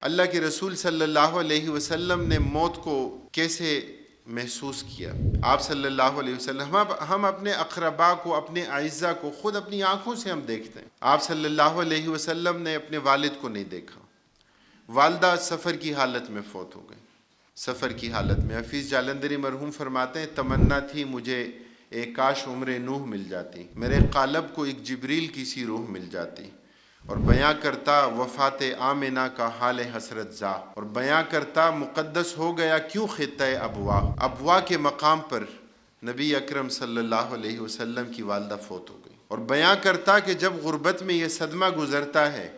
اللہ کے رسول صلی اللہ علیہ وسلم نے موت کو کیسے محسوس کیا؟ آپ صلی اللہ علیہ وسلم، ہم اپنے اقربا کو، اپنے اعزاء کو خود اپنی آنکھوں سے ہم دیکھتے ہیں۔ آپ صلی اللہ علیہ وسلم نے اپنے والد کو نہیں دیکھا، والدہ سفر کی حالت میں فوت ہو گئی۔ سفر کی حالت میں حفیظ جالندری مرحوم فرماتے ہیں، تمنا تھی مجھے ایک کاش عمر نوح مل جاتی، میرے قالب کو ایک جبریل کی سی روح مل جاتی، اور بیاں کرتا وفات آمنہ کا حال حسرت زا، اور بیاں کرتا مقدس ہو گیا کیوں خطہ ابوا۔ ابوا کے مقام پر نبی اکرم صلی اللہ علیہ وسلم کی والدہ فوت ہو گئی، اور بیاں کرتا کہ جب غربت میں یہ صدمہ گزرتا ہے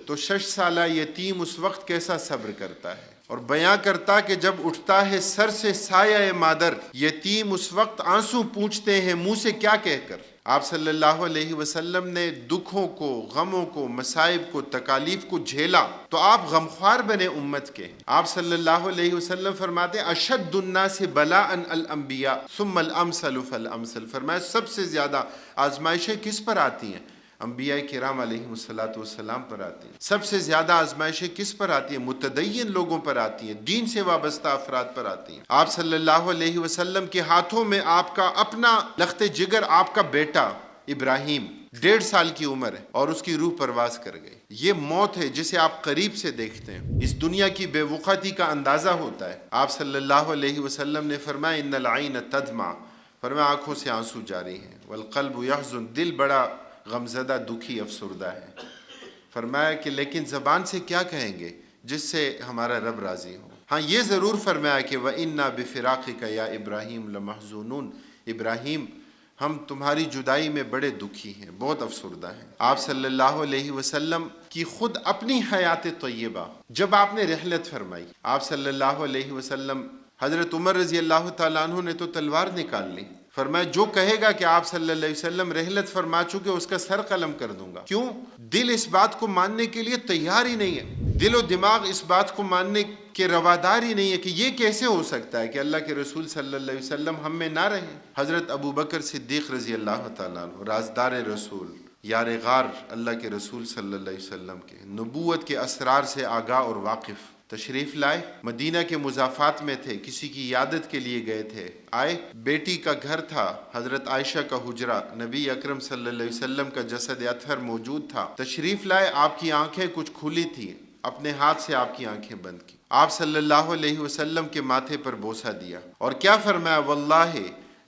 تو 6 سالہ یتیم اس وقت کیسا صبر کرتا ہے، اور بیاں کرتا کہ جب اٹھتا ہے سر سے سایہ مادر، یتیم اس وقت آنسو پوچھتے ہیں منہ سے کیا کہہ کر۔ آپ صلی اللہ علیہ وسلم نے دکھوں کو، غموں کو، مصائب کو، تکالیف کو جھیلا تو آپ غمخوار بنے امت کے۔ آپ صلی اللہ علیہ وسلم فرماتے ہیں، اشد الناس بلاء الانبیاء ثم الامثل فالامثل، فرمایا سب سے زیادہ آزمائشیں کس پر آتی ہیں؟ انبیاء کرام علیہ السلام پر آتی ہیں۔ سب سے زیادہ آزمائشیں کس پر آتی ہیں؟ متدین لوگوں پر آتی ہیں، دین سے وابستہ افراد پر آتی ہیں۔ آپ صلی اللہ علیہ وسلم کے ہاتھوں میں آپ کا اپنا لخت جگر، آپ کا بیٹا ابراہیم 1.5 سال کی عمر ہے، اور اس کی روح پرواز کر گئی۔ یہ موت ہے جسے آپ قریب سے دیکھتے ہیں، اس دنیا کی بے وقتی کا اندازہ ہوتا ہے۔ آپ صلی اللہ علیہ وسلم نے فرمایا، ان العین تدمع، فرمایا آنکھوں سے آنسو جاری ہیں، والقلب یحزن، دل بڑا غمزدہ، دکھی، افسردہ ہے۔ فرمایا کہ لیکن زبان سے کیا کہیں گے جس سے ہمارا رب راضی ہو۔ ہاں یہ ضرور فرمایا کہ وَإِنَّا بِفِرَاقِكَ يَا إِبْرَاهِيمُ لَمَحْزُونُونَ، ابراہیم ہم تمہاری جدائی میں بڑے دکھی ہیں، بہت افسردہ ہیں۔ آپ صلی اللہ علیہ وسلم کی خود اپنی حیات طیبہ جب آپ نے رحلت فرمائی، آپ صلی اللہ علیہ وسلم، حضرت عمر رضی اللہ تعالیٰ عنہ نے تو تلوار نکال لی، فرمایا جو کہے گا کہ آپ صلی اللہ علیہ وسلم رحلت فرما چکے اس کا سر قلم کر دوں گا۔ کیوں؟ دل اس بات کو ماننے کے لیے تیار ہی نہیں ہے، دل و دماغ اس بات کو ماننے کے روادار ہی نہیں ہے کہ یہ کیسے ہو سکتا ہے کہ اللہ کے رسول صلی اللہ علیہ وسلم ہم میں نہ رہیں۔ حضرت ابو بکر صدیق رضی اللہ تعالیٰ عنہ، رازدار رسول، یار غار اللہ کے رسول صلی اللہ علیہ وسلم کے، نبوت کے اسرار سے آگاہ اور واقف، تشریف لائے، مدینہ کے مضافات میں تھے، کسی کی عیادت کے لیے گئے تھے، آئے، بیٹی کا گھر تھا، حضرت عائشہ کا حجرہ، نبی اکرم صلی اللہ علیہ وسلم کا جسد اطہر موجود تھا، تشریف لائے، آپ کی آنکھیں کچھ کھلی تھی، اپنے ہاتھ سے آپ کی آنکھیں بند کی، آپ صلی اللہ علیہ وسلم کے ماتھے پر بوسہ دیا، اور کیا فرمایا، واللہ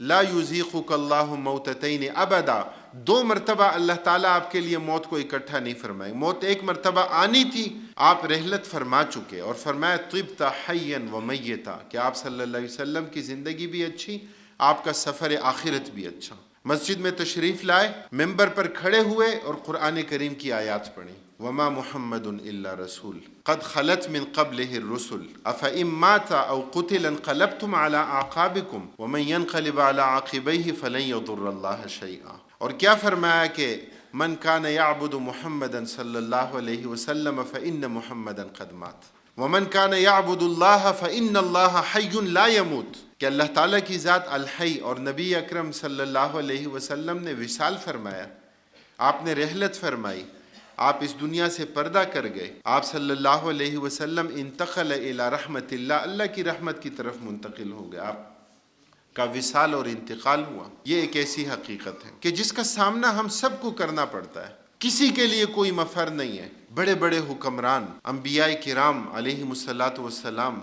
لا یذیقک اللہ موتتین ابدا، 2 مرتبہ اللہ تعالیٰ آپ کے لیے موت کو اکٹھا نہیں فرمائے، موت ایک مرتبہ آنی تھی، آپ رحلت فرما چکے، اور فرمایا طبت حیا و میتا، کہ آپ صلی اللہ علیہ وسلم کی زندگی بھی اچھی، آپ کا سفر آخرت بھی اچھا۔ مسجد میں تشریف لائے، ممبر پر کھڑے ہوئے اور قرآن کریم کی آیات پڑھی، وما محمد الا رسول قد خلت من قبله الرسل افئن مات او قتل انقلبتم على اعقابكم ومن ينقلب على عقبيه فلن يضر الله شيئا۔ اور کیا فرمایا کہ من کان یعبد محمدا صلی اللہ علیہ وسلم فإن محمدا قد مات ومن کان یعبد اللہ فإن اللہ حی لا يموت، کہ اللہ تعالیٰ کی ذات الحی اور نبی اکرم صلی اللہ علیہ وسلم نے وصال فرمایا، آپ نے رحلت فرمائی، آپ اس دنیا سے پردہ کر گئے، آپ صلی اللہ علیہ وسلم انتقل الی رحمت اللہ، اللہ کی رحمت کی طرف منتقل ہو گئے، آپ کا وصال اور انتقال ہوا۔ یہ ایک ایسی حقیقت ہے کہ جس کا سامنا ہم سب کو کرنا پڑتا ہے، کسی کے لیے کوئی مفر نہیں ہے۔ بڑے بڑے حکمران، انبیاء کرام علیہم الصلاۃ والسلام،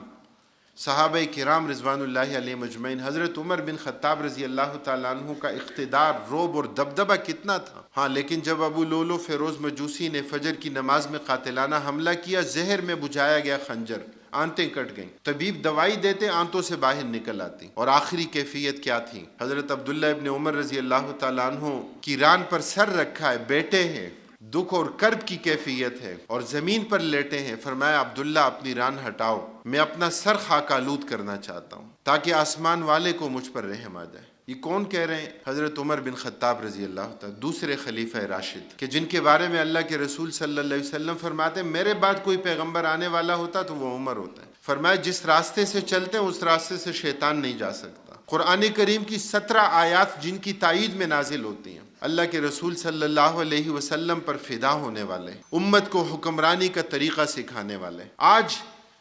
صحابہ کرام رضوان اللہ علیہ مجمعین، حضرت عمر بن خطاب رضی اللہ تعالیٰ عنہ کا اقتدار، رعب اور دبدبہ کتنا تھا۔ ہاں لیکن جب ابو لولو فیروز مجوسی نے فجر کی نماز میں قاتلانہ حملہ کیا، زہر میں بجھایا گیا خنجر، آنتیں کٹ گئیں، طبیب دوائی دیتے، آنتوں سے باہر نکل آتی، اور آخری کیفیت کیا تھی؟ حضرت عبداللہ ابن عمر رضی اللہ تعالیٰ عنہ کی ران پر سر رکھا ہے، بیٹے ہیں، دکھ اور کرب کی کیفیت ہے، اور زمین پر لیٹے ہیں، فرمایا عبداللہ اپنی ران ہٹاؤ، میں اپنا سر خاک آلود کرنا چاہتا ہوں تاکہ آسمان والے کو مجھ پر رحم آ جائے۔ یہ کون کہہ رہے ہیں؟ حضرت عمر بن خطاب رضی اللہ تعالیٰ، دوسرے خلیفہ راشد، کہ جن کے بارے میں اللہ کے رسول صلی اللہ علیہ وسلم فرماتے ہیں میرے بعد کوئی پیغمبر آنے والا ہوتا تو وہ عمر ہوتا ہے۔ فرمایا جس راستے سے چلتے ہیں اس راستے سے شیطان نہیں جا سکتا، قرآن کریم کی 17 آیات جن کی تائید میں نازل ہوتی ہیں، اللہ کے رسول صلی اللہ علیہ وسلم پر فدا ہونے والے، امت کو حکمرانی کا طریقہ سکھانے والے۔ آج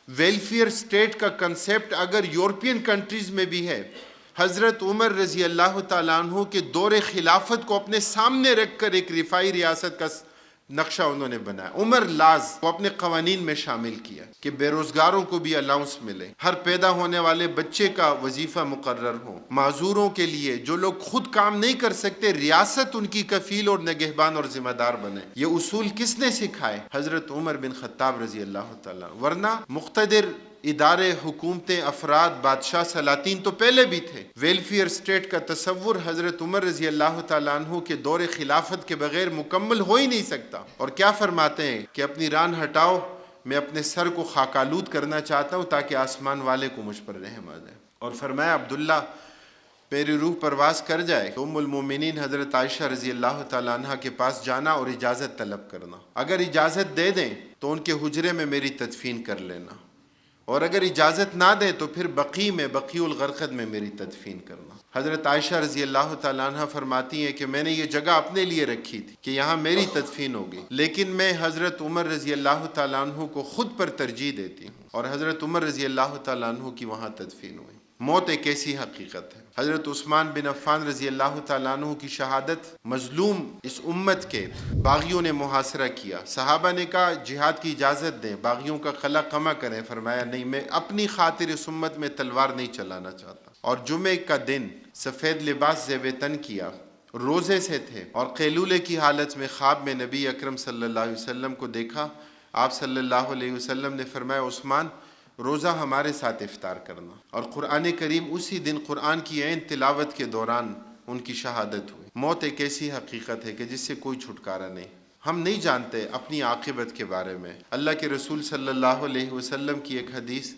ویلفیئر اسٹیٹ کا کنسیپٹ اگر یورپین کنٹریز میں بھی ہے، حضرت عمر رضی اللہ تعالیٰ عنہ کے دور خلافت کو اپنے سامنے رکھ کر ایک رفاعی ریاست کا نقشہ انہوں نے بنایا۔ عمر لاز کو اپنے قوانین میں شامل کیا کہ بے روزگاروں کو بھی الاؤنس ملے، ہر پیدا ہونے والے بچے کا وظیفہ مقرر ہو، معذوروں کے لیے جو لوگ خود کام نہیں کر سکتے ریاست ان کی کفیل اور نگہبان اور ذمہ دار بنے۔ یہ اصول کس نے سکھائے؟ حضرت عمر بن خطاب رضی اللہ تعالیٰ، ورنہ مقتدر ادارے، حکومتیں، افراد، بادشاہ، سلاطین تو پہلے بھی تھے۔ ویلفیئر اسٹیٹ کا تصور حضرت عمر رضی اللہ تعالیٰ عنہ کے دور خلافت کے بغیر مکمل ہو ہی نہیں سکتا۔ اور کیا فرماتے ہیں کہ اپنی ران ہٹاؤ، میں اپنے سر کو خاک آلود کرنا چاہتا ہوں تاکہ آسمان والے کو مجھ پر رحم آ جائے۔ اور فرمایا عبداللہ میری روح پرواز کر جائے تو ام المومنین حضرت عائشہ رضی اللہ تعالیٰ عنہ کے پاس جانا اور اجازت طلب کرنا، اگر اجازت دے دیں تو ان کے حجرے میں میری تدفین کر لینا، اور اگر اجازت نہ دیں تو پھر بقیع میں، بقیع الغرقد میں میری تدفین کرنا۔ حضرت عائشہ رضی اللہ تعالیٰ عنہ فرماتی ہیں کہ میں نے یہ جگہ اپنے لیے رکھی تھی کہ یہاں میری تدفین ہوگی، لیکن میں حضرت عمر رضی اللہ تعالیٰ عنہ کو خود پر ترجیح دیتی ہوں، اور حضرت عمر رضی اللہ تعالیٰ عنہ کی وہاں تدفین ہوئی۔ موت ایک ایسی حقیقت ہے۔ حضرت عثمان بن عفان رضی اللہ تعالیٰ عنہ کی شہادت مظلوم اس امت کے باغیوں نے محاصرہ کیا۔ صحابہ نے کہا جہاد کی اجازت دیں، باغیوں کا قلع قمع کریں۔ فرمایا نہیں، میں اپنی خاطر اس امت میں تلوار نہیں چلانا چاہتا۔ اور جمعے کا دن سفید لباس زیب تن کیا، روزے سے تھے، اور قیلولے کی حالت میں خواب میں نبی اکرم صلی اللہ علیہ وسلم کو دیکھا۔ آپ صلی اللہ علیہ وسلم نے فرمایا عثمان روزہ ہمارے ساتھ افطار کرنا، اور قرآن کریم اسی دن قرآن کی عین تلاوت کے دوران ان کی شہادت ہوئی۔ موت ایک ایسی حقیقت ہے کہ جس سے کوئی چھٹکارا نہیں۔ ہم نہیں جانتے اپنی عاقبت کے بارے میں۔ اللہ کے رسول صلی اللہ علیہ وسلم کی ایک حدیث،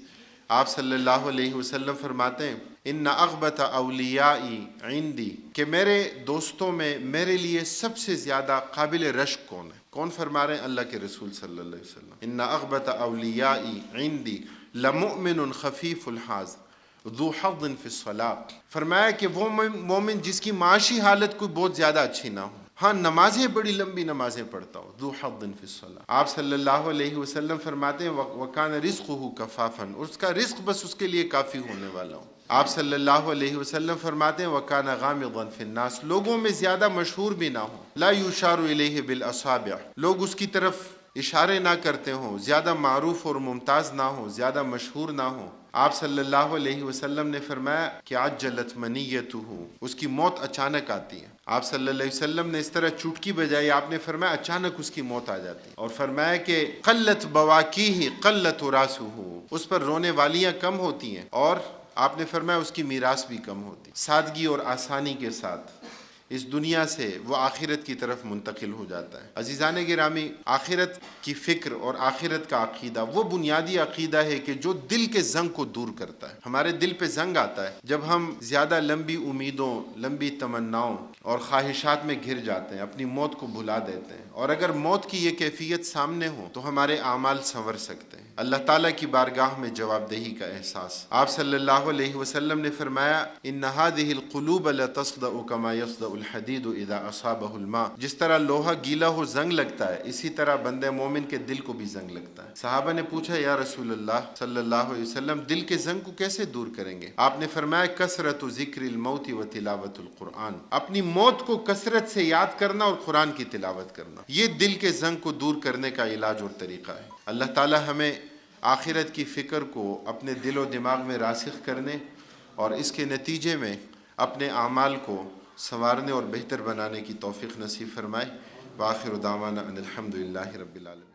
آپ صلی اللہ علیہ وسلم فرماتے ہیں ان اغبط اولیائی عندی، کہ میرے دوستوں میں میرے لیے سب سے زیادہ قابل رشک کون ہے؟ کون فرما رہے ہیں؟ اللہ کے رسول صلی اللہ علیہ وسلم۔ ان اغبط اولیائی عندی لمؤمن خفیف الحاظ ذو حظ فی الصلاۃ، فرمایا کہ وہ مومن جس کی معاشی حالت کوئی بہت زیادہ اچھی نہ ہو، ہاں نمازیں بڑی لمبی نمازیں پڑھتا ہو، ذو حظ فی الصلاۃ۔ آپ صلی اللہ علیہ وسلم فرماتے ہیں وکان رزقہ کفافا، اس کا رزق بس اس کے لیے کافی ہونے والا ہو۔ آپ صلی اللہ علیہ وسلم فرماتے ہیں وکان غامضا فی الناس، لوگوں میں زیادہ مشہور بھی نہ ہو، لا یشار الیہ بالاصابع، لوگ اس کی طرف اشارے نہ کرتے ہوں، زیادہ معروف اور ممتاز نہ ہو، زیادہ مشہور نہ ہو۔ آپ صلی اللہ علیہ وسلم نے فرمایا کہ عجلت منیتہ، اس کی موت اچانک آتی ہے۔ آپ صلی اللہ علیہ وسلم نے اس طرح چٹکی بجائی، آپ نے فرمایا اچانک اس کی موت آ جاتی ہے، اور فرمایا کہ قلت بواکیہ قلت راسہ، اس پر رونے والیاں کم ہوتی ہیں، اور آپ نے فرمایا اس کی میراث بھی کم ہوتی۔ سادگی اور آسانی کے ساتھ اس دنیا سے وہ آخرت کی طرف منتقل ہو جاتا ہے۔ عزیزان گرامی، آخرت کی فکر اور آخرت کا عقیدہ وہ بنیادی عقیدہ ہے کہ جو دل کے زنگ کو دور کرتا ہے۔ ہمارے دل پہ زنگ آتا ہے جب ہم زیادہ لمبی امیدوں، لمبی تمناؤں اور خواہشات میں گھر جاتے ہیں، اپنی موت کو بھلا دیتے ہیں، اور اگر موت کی یہ کیفیت سامنے ہو تو ہمارے اعمال سنور سکتے ہیں۔ اللہ تعالیٰ کی بارگاہ میں جواب دہی کا احساس۔ آپ صلی اللہ علیہ وسلم نے فرمایا ان هذه القلوب لتصدأ كما يصدأ الحديد اذا اصابه الماء، جس طرح لوہا گیلا ہو زنگ لگتا ہے، اسی طرح بندے مومن کے دل کو بھی زنگ لگتا ہے۔ صحابہ نے پوچھا یا رسول اللہ صلی اللہ علیہ وسلم دل کے زنگ کو کیسے دور کریں گے؟ آپ نے فرمایا کثرت ذکر الموت و تلاوت القرآن، اپنی موت کو کثرت سے یاد کرنا اور قرآن کی تلاوت کرنا، یہ دل کے زنگ کو دور کرنے کا علاج اور طریقہ ہے۔ اللہ تعالی ہمیں آخرت کی فکر کو اپنے دل و دماغ میں راسخ کرنے اور اس کے نتیجے میں اپنے اعمال کو سنوارنے اور بہتر بنانے کی توفیق نصیب فرمائے۔ وآخر دعوانا ان الحمد للہ رب العالمین۔